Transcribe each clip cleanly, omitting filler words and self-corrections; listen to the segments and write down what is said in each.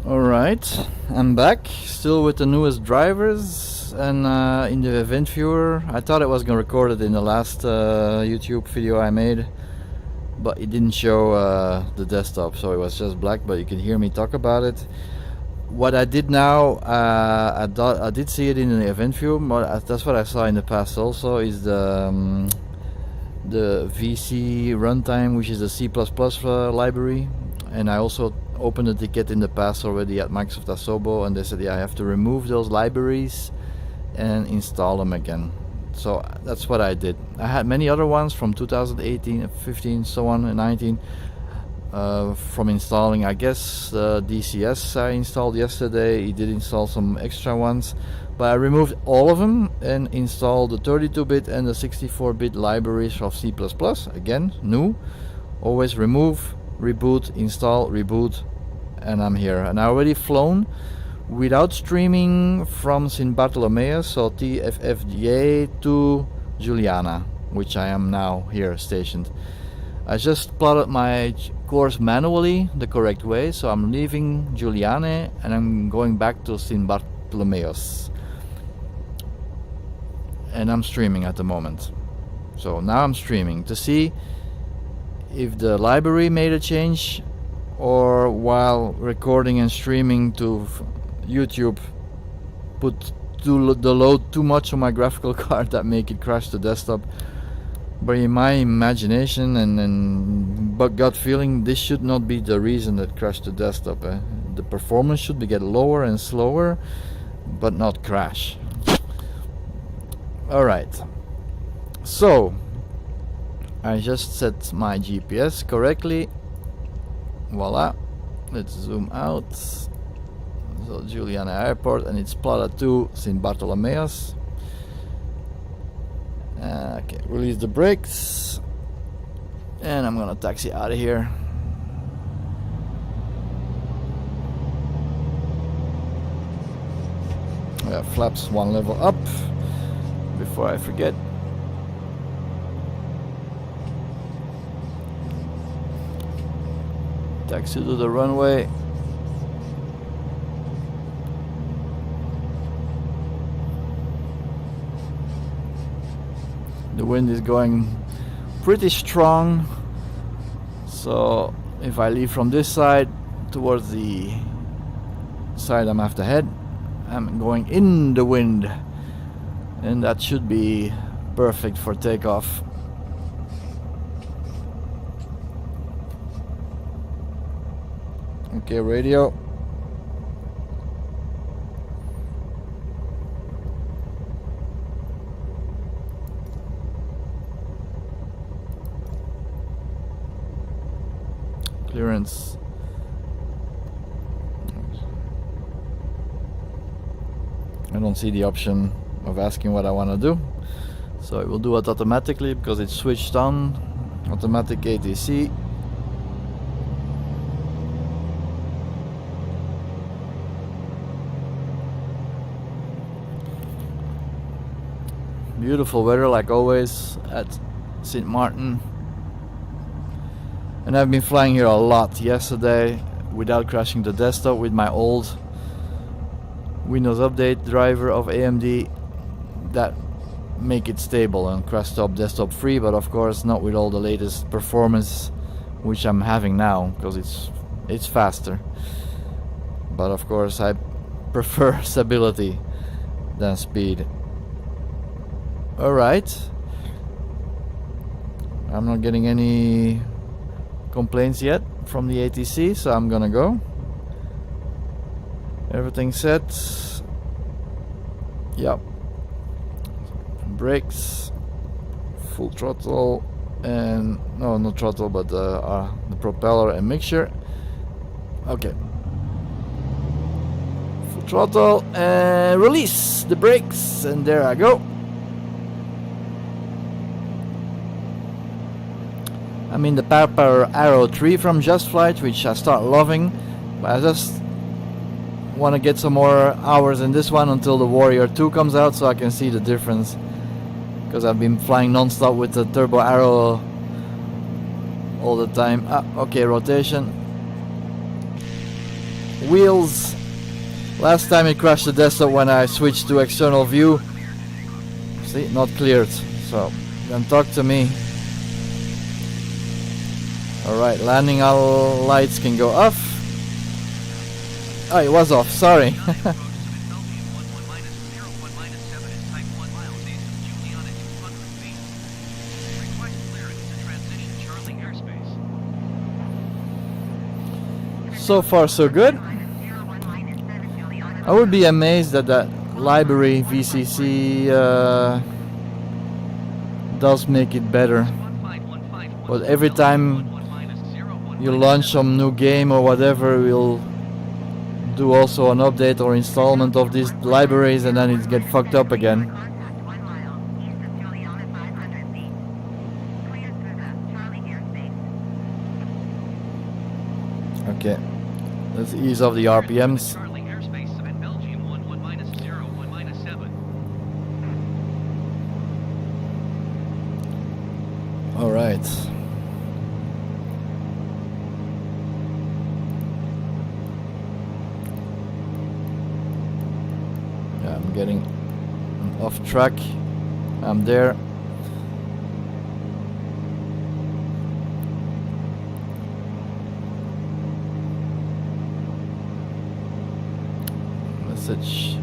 Alright, I'm back, still with the newest drivers and in the event viewer. I thought it was going to record it in the last YouTube video I made, but it didn't show the desktop, so it was just black, but you can hear me talk about it. What I did now, I did see it in the event view, but that's what I saw in the past also, is the VC runtime, which is a C++ library. And I also opened a ticket in the past already at Microsoft Asobo, and they said, yeah, I have to remove those libraries and install them again. So that's what I did. I had many other ones from 2018, 15, so on, and 19 from installing. I guess DCS I installed yesterday. He did install some extra ones, but I removed all of them and installed the 32-bit and the 64-bit libraries of C++. Again, new. Always remove, reboot, install, reboot, and I'm here. And I already flown without streaming from Sint Barts, so TFFGA to Juliana, which I am now here stationed. I just plotted my course manually the correct way, so I'm leaving Juliana and I'm going back to Sint Barts. And I'm streaming at the moment. So now I'm streaming to see if the library made a change, or while recording and streaming to YouTube put the load too much on my graphical card that make it crash the desktop. But in my imagination and gut feeling, this should not be the reason that crashed the desktop. The performance should get lower and slower, but not crash. Alright, so I just set my GPS correctly. Voila. Let's zoom out. So Juliana Airport, and it's plotted to Sint Barts. Okay, release the brakes. And I'm gonna taxi out of here. Yeah, flaps one level up before I forget. Taxi to the runway. The wind is going pretty strong, so if I leave from this side towards the side I'm have to head, I'm going in the wind, and that should be perfect for takeoff. Okay, radio. Clearance. I don't see the option of asking what I want to do, so it will do it automatically because it's switched on. Automatic ATC. Beautiful weather like always at Sint Maarten. And I've been flying here a lot yesterday without crashing the desktop with my old Windows Update driver of AMD that make it stable and crash stop desktop free, but of course not with all the latest performance which I'm having now, because it's faster. But of course I prefer stability than speed. Alright, I'm not getting any complaints yet from the ATC, so I'm gonna go. Everything set. Yep. Brakes, full throttle, and no, not throttle, but the propeller and mixture. Okay. Full throttle and release the brakes, and there I go. I'm in the Power Arrow 3 from Just Flight, which I start loving, but I just want to get some more hours in this one until the Warrior 2 comes out, so I can see the difference, because I've been flying non-stop with the Turbo Arrow all the time. Okay, rotation. wheels. Last time it crashed the desktop when I switched to external view. See, not cleared. So then talk to me. Alright, landing lights can go off. Oh, it was off, sorry. So far so good. I would be amazed that that library VCC does make it better. But every time you launch some new game or whatever, we'll do also an update or installment of these libraries, and then it gets fucked up again. Okay, let's ease off the RPMs. All right. I'm getting off track. I'm there. Message.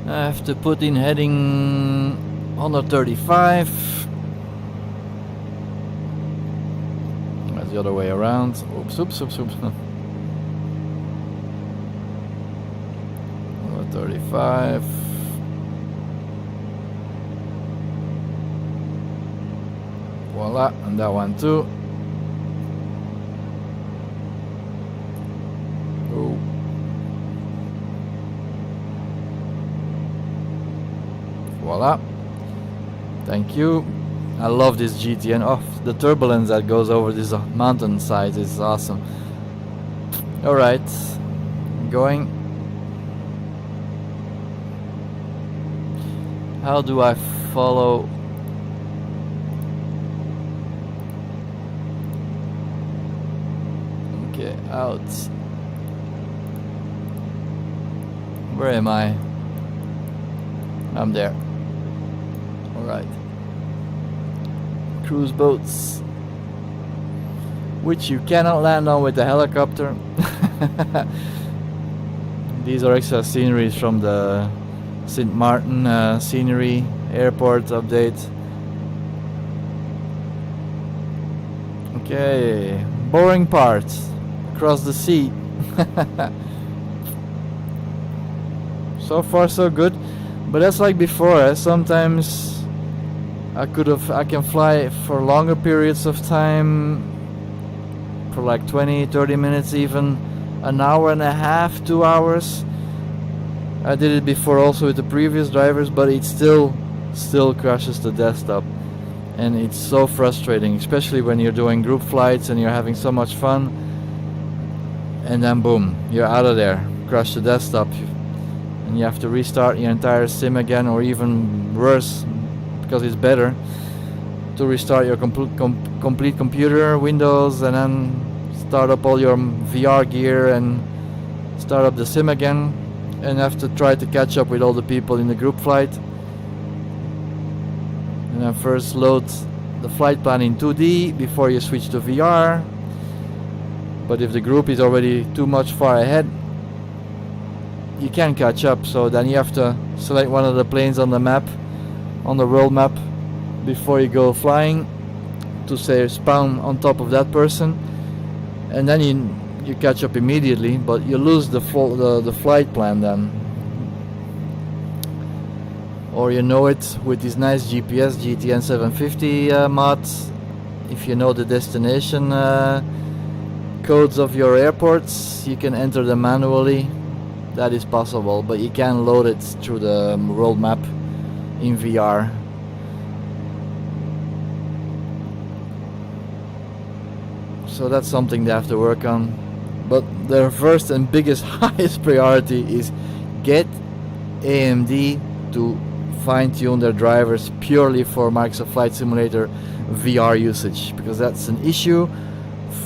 I have to put in heading 135. That's the other way around. Oops, oops, oops, oops. 35. Voila, and that one too. Oh. Voila. Thank you. I love this GTN. Oh, the turbulence that goes over this mountain side is awesome. Alright, going. How do I follow? Okay, out. Where am I? I'm there. Alright. Cruise boats, which you cannot land on with the helicopter. These are extra sceneries from the Sint Maarten scenery airport update. Okay, boring parts across the sea. So far so good, but that's like before. Sometimes I can fly for longer periods of time, for like 20-30 minutes, even an hour and a half, 2 hours. I did it before also with the previous drivers, but it still crashes the desktop, and it's so frustrating, especially when you're doing group flights and you're having so much fun, and then boom, you're out of there, crash the desktop, and you have to restart your entire sim again, or even worse, because it's better to restart your complete computer, Windows, and then start up all your VR gear and start up the sim again. And have to try to catch up with all the people in the group flight. And then first load the flight plan in 2D before you switch to VR. But if the group is already too much far ahead, you can't catch up. So then you have to select one of the planes on the map, on the world map, before you go flying, to say spawn on top of that person, and then you catch up immediately, but you lose the flight plan then. Or you know it with this nice GPS GTN 750 mods. If you know the destination codes of your airports, you can enter them manually. That is possible, but you can load it through the world map in VR. So that's something they have to work on. But their first and biggest, highest priority is get AMD to fine-tune their drivers purely for Microsoft Flight Simulator VR usage, because that's an issue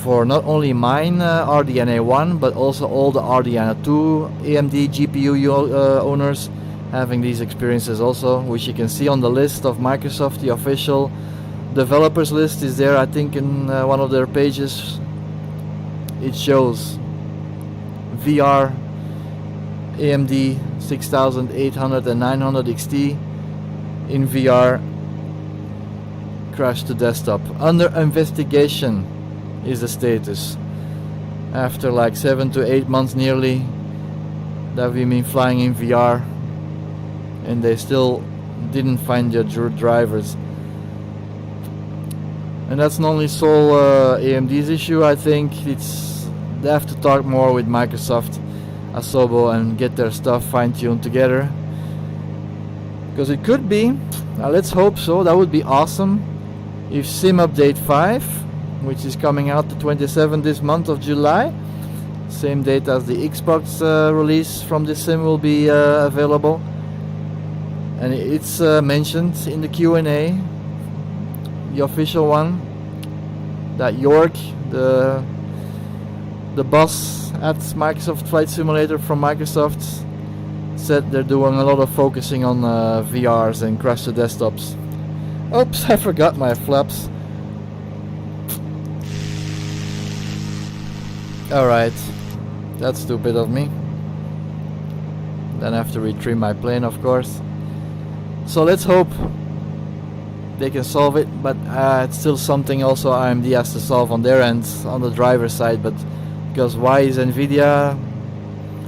for not only mine RDNA 1 but also all the RDNA 2 AMD GPU owners having these experiences also, which you can see on the list of Microsoft. The official developers list is there, I think, in one of their pages. It shows VR AMD 6800 and 900 XT in VR crashed to desktop. Under investigation is the status. After like 7 to 8 months nearly that we've been flying in VR, and they still didn't find their drivers. And that's not only sole AMD's issue. I think they have to talk more with Microsoft Asobo and get their stuff fine-tuned together, because it could be, let's hope so, that would be awesome, if Sim Update 5, which is coming out the 27th this month of July, same date as the Xbox release from this sim, will be available. And it's mentioned in the Q&A, the official one, that York, the boss at Microsoft Flight Simulator from Microsoft, said they're doing a lot of focusing on VRs and crash to desktops. Oops, I forgot my flaps. Alright, that's stupid of me. Then I have to retrieve my plane, of course. So let's hope they can solve it, but it's still something also AMD has to solve on their end, on the driver side. But because why is Nvidia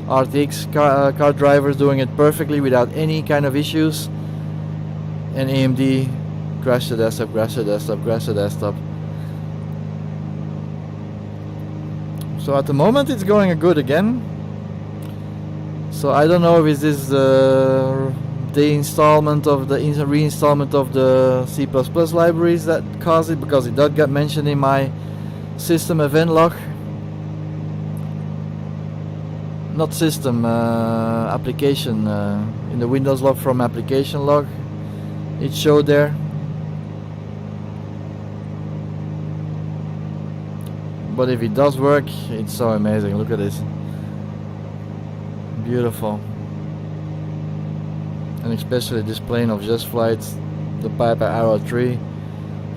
RTX car drivers doing it perfectly without any kind of issues, and AMD crash to desktop, crash to desktop, crash to desktop? So at the moment it's going good again. So I don't know if this is the installment of the reinstallment of the C++ libraries that caused it, because it does get mentioned in my system event log. Not system, application, in the Windows log from application log, it showed there. But if it does work, it's so amazing. Look at this, beautiful. And especially this plane of Just Flight, the Piper Arrow 3.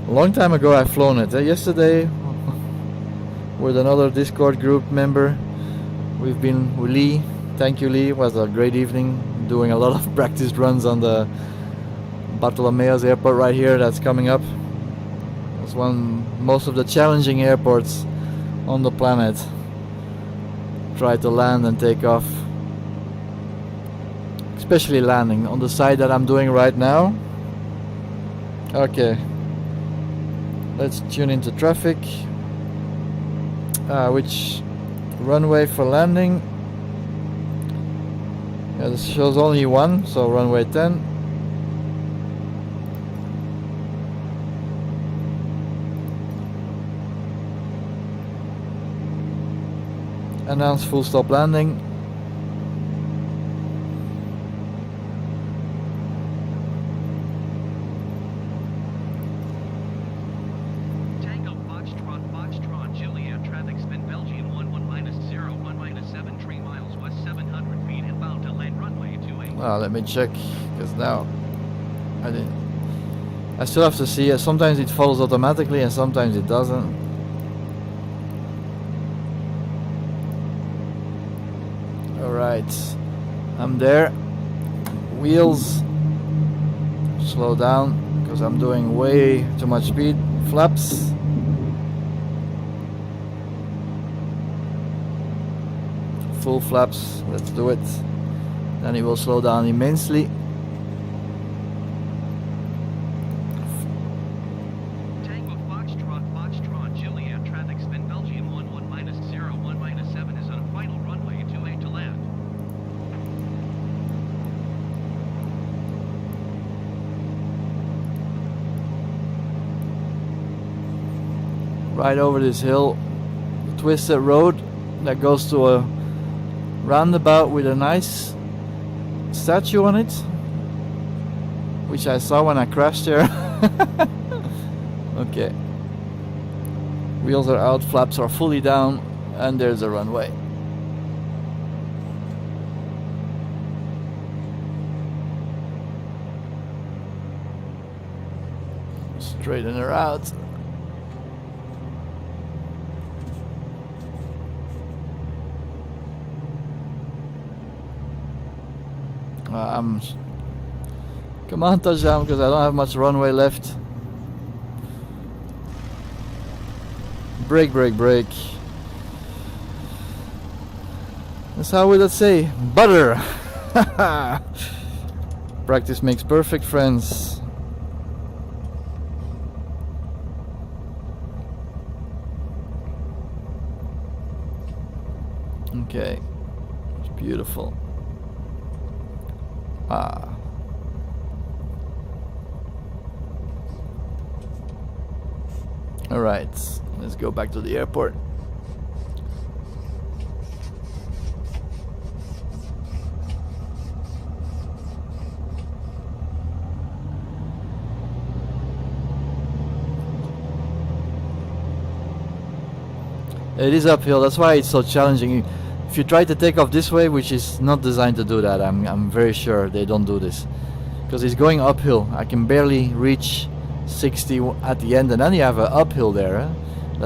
A long time ago I've flown it. Yesterday with another Discord group member, we've been with Lee. Thank you, Lee. It was a great evening, doing a lot of practice runs on the Bartolomeo's airport right here that's coming up. It's most of the challenging airports on the planet. Try to land and take off. Especially landing on the side that I'm doing right now. Okay, let's tune into traffic. Which runway for landing? Yeah, this shows only one, so runway 10. Announce full stop landing. Tango Foxtrot Juliet, traffic spin Belgium 11-01-7 3 miles west 700 feet inbound to land runway 28. Well, let me check, because now I still have to see it. Sometimes it follows automatically and sometimes it doesn't. Alright, I'm there. Wheels, slow down because I'm doing way too much speed. Flaps. Full flaps, let's do it. Then it will slow down immensely. Tango Foxtrot Juliet, traffic spin Belgium 11-01-7 is on a final runway 28 to land. Right over this hill, twisted road that goes to a roundabout with a nice statue on it, which I saw when I crashed there. Okay, Wheels are out, flaps are fully down, and there's the runway. Straighten her out. Come on, touchdown, because I don't have much runway left. Brake, brake, brake. That's how we would say butter. Practice makes perfect, friends. Okay, it's beautiful. All right, let's go back to the airport. It is uphill, that's why it's so challenging. If you try to take off this way, which is not designed to do that, I'm very sure they don't do this, because it's going uphill. I can barely reach 60 at the end, and then you have an uphill there.